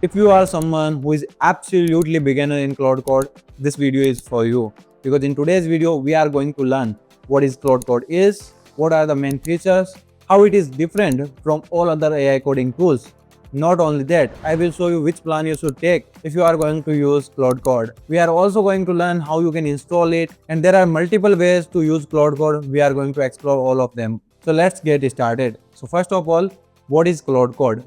If you are someone who is absolutely beginner in Claude Code, this video is for you. Because in today's video, we are going to learn what is Claude Code is, what are the main features, how it is different from all other AI coding tools. Not only that, I will show you which plan you should take if you are going to use Claude Code. We are also going to learn how you can install it, and there are multiple ways to use Claude Code. We are going to explore all of them. So let's get started. So first of all, what is Claude Code?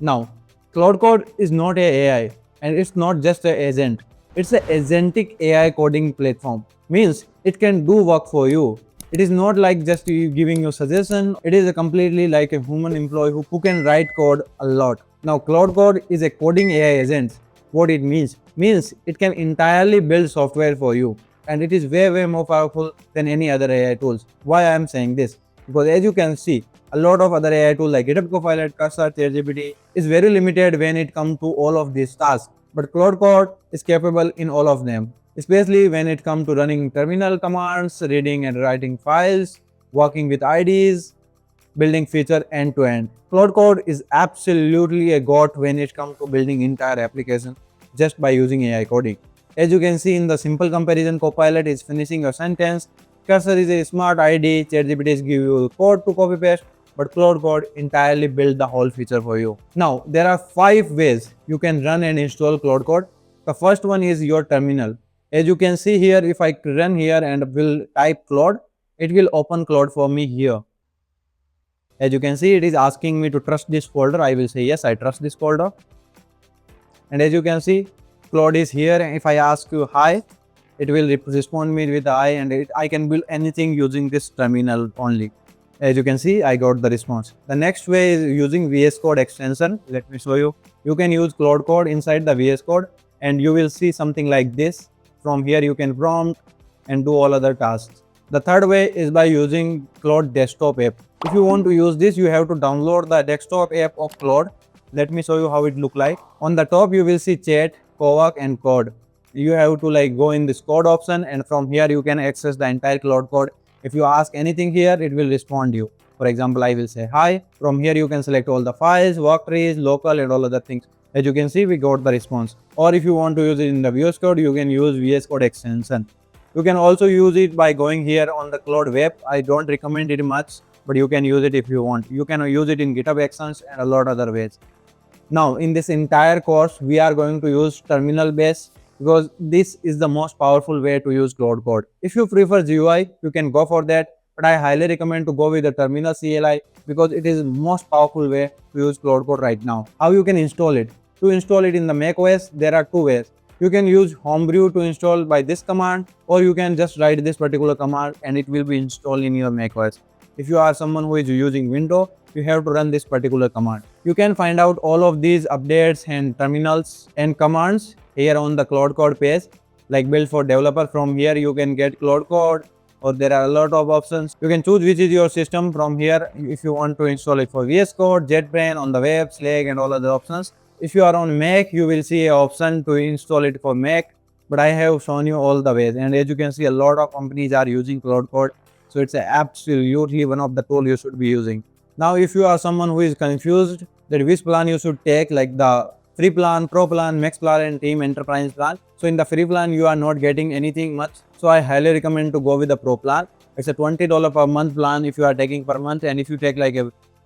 Now, Claude Code is not a AI, and it's not just an agent. It's an agentic AI coding platform. Means it can do work for you. It is not like just you giving you suggestion. It is a completely like a human employee who can write code a lot. Now, Claude Code is a coding AI agent. What it means? Means it can entirely build software for you, and it is way more powerful than any other AI tools. Why I am saying this? Because as you can see, a lot of other AI tools like GitHub Copilot, Cursor, ChatGPT is very limited when it comes to all of these tasks. But Claude Code is capable in all of them, especially when it comes to running terminal commands, reading and writing files, working with IDs, building feature end to end. Claude Code is absolutely a god when it comes to building entire application just by using AI coding. As you can see in the simple comparison, Copilot is finishing a sentence, Cursor is a smart ID, ChatGPT is give you code to copy paste, but Claude Code entirely build the whole feature for you. Now, there are 5 ways you can run and install Claude Code. The first one is your terminal. As you can see here, if I run here and will type Claude, it will open Claude for me here. As you can see, it is asking me to trust this folder. I will say yes, I trust this folder. And as you can see, Claude is here. And if I ask you hi, it will respond me with hi, and I can build anything using this terminal only. As you can see, I got the response. The next way is using VS Code extension. Let me show you. You can use Claude Code inside the VS Code, and you will see something like this. From here, you can prompt and do all other tasks. The third way is by using Claude desktop app. If you want to use this, you have to download the desktop app of Claude. Let me show you how it look like. On the top, you will see chat, co-work and code. You have to like go in this code option, and from here you can access the entire Claude Code. If you ask anything here, it will respond you. For example, I will say hi. From here you can select all the files, work trees, local and all other things. As you can see, we got the response. Or if you want to use it in the VS Code, you can use VS Code extension. You can also use it by going here on the Claude web. I don't recommend it much, but you can use it if you want. You can use it in GitHub Actions and a lot other ways. Now, in this entire course, we are going to use terminal base, because this is the most powerful way to use Claude Code. If you prefer GUI, you can go for that, but I highly recommend to go with the terminal CLI because it is the most powerful way to use Claude Code right now. How you can install it? To install it in the macOS, there are 2 ways. You can use Homebrew to install by this command, or you can just write this particular command and it will be installed in your macOS. If you are someone who is using Windows, you have to run this particular command. You can find out all of these updates and terminals and commands here on the Claude Code page, like build for developer. From here you can get Claude Code, or there are a lot of options. You can choose which is your system from here. If you want to install it for VS Code, JetBrains, on the web, Slack and all other options. If you are on Mac, you will see an option to install it for Mac, but I have shown you all the ways. And as you can see, a lot of companies are using Claude Code, so it's absolutely one of the tools you should be using. Now, if you are someone who is confused that which plan you should take, like the free plan, pro plan, max plan and team enterprise plan. So in the free plan, you are not getting anything much. So I highly recommend to go with the pro plan. It's a $20 per month plan if you are taking per month, and if you take like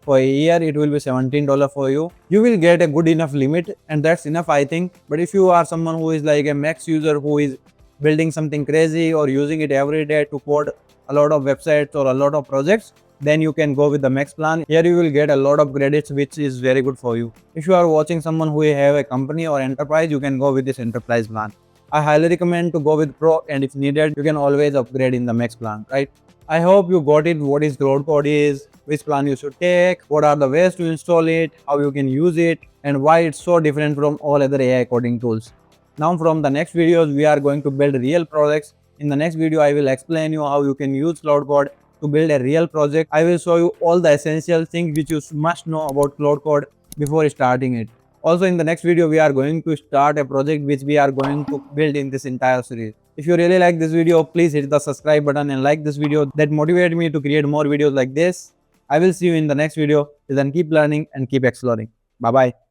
for a year, it will be $17 for you. You will get a good enough limit, and that's enough, I think. But if you are someone who is like a max user who is building something crazy or using it every day to code a lot of websites or a lot of projects, then you can go with the max plan. Here you will get a lot of credits, which is very good for you. If you are watching someone who have a company or enterprise, you can go with this enterprise plan. I highly recommend to go with pro, and if needed, you can always upgrade in the max plan, right? I hope you got it, what is Claude Code is, which plan you should take, what are the ways to install it, how you can use it, and why it's so different from all other AI coding tools. Now from the next videos, we are going to build real projects. In the next video, I will explain you how you can use Claude Code to build a real project. I will show you all the essential things which you must know about Claude Code before starting it. Also in the next video, we are going to start a project which we are going to build in this entire series. If you really like this video, please hit the subscribe button and like this video. That motivates me to create more videos like this. I will see you in the next video. Till then, keep learning and keep exploring. Bye bye.